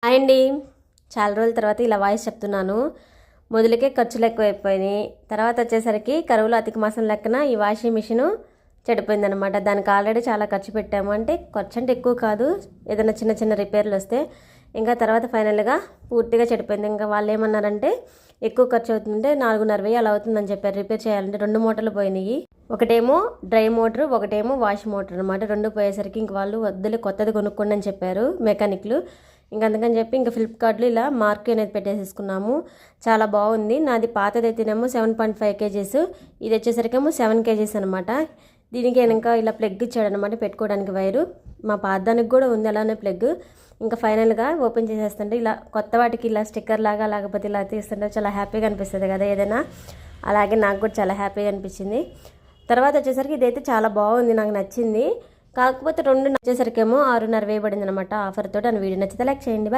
Hi అండి. చాలా రోజుల తర్వాత ఇలా వాయిస్ చెప్తున్నాను. మొదలుకే ఖర్చులు ఎక్కువైపోయినాయి. తర్వాత వచ్చేసరికి కరువులో అధిక మాసం లెక్కన ఈ వాషింగ్ మిషన్ చెడిపోయిందనమాట. దానికి ఆల్రెడీ చాలా ఖర్చు పెట్టాము. అంటే ఖర్చు అంటే ఎక్కువ కాదు, ఏదైనా చిన్న చిన్న రిపేర్లు వస్తే. ఇంకా తర్వాత ఫైనల్గా పూర్తిగా చెడిపోయింది. ఇంకా వాళ్ళు ఏమన్నారంటే ఎక్కువ ఖర్చు అవుతుందంటే 4,500 అలా అవుతుందని చెప్పారు రిపేర్ చేయాలంటే. 2 మోటార్లు పోయినాయి. ఒకటేమో డ్రై మోటార్, ఒకటేమో వాష్ మోటార్ అనమాట. 2 పోయేసరికి ఇంక వాళ్ళు వద్దులే కొత్తది కొనుక్కోండి అని చెప్పారు మెకానిక్లు. ఇంక అందుకని చెప్పి ఇంకా ఫ్లిప్కార్ట్లో ఇలా మార్క్ అనేది పెట్టేసేసుకున్నాము. చాలా బాగుంది. నాది పాతదైతేనేమో 7.5 kgs, ఇది వచ్చేసరికేమో 7 kgs అనమాట. దీనికి ఇంకా ఇలా ప్లగ్ ఇచ్చాడనమాట పెట్టుకోవడానికి వైరు. మా పాతదానికి కూడా ఉంది అలానే ప్లగ్. ఇంకా ఫైనల్గా ఓపెన్ చేసేస్తుంటే ఇలా కొత్త వాటికి ఇలా స్టిక్కర్ లాగా లేకపోతే ఇలా తీస్తుంటే చాలా హ్యాపీగా అనిపిస్తుంది కదా ఏదైనా. అలాగే నాకు కూడా చాలా హ్యాపీగా అనిపించింది. తర్వాత వచ్చేసరికి ఇదైతే చాలా బాగుంది, నాకు నచ్చింది. కాకపోతే 2 వచ్చేసరికేమో 6,500 వేయబడింది అనమాట ఆఫర్ తోటి. అని వీడియో నచ్చితే లైక్ చేయండి.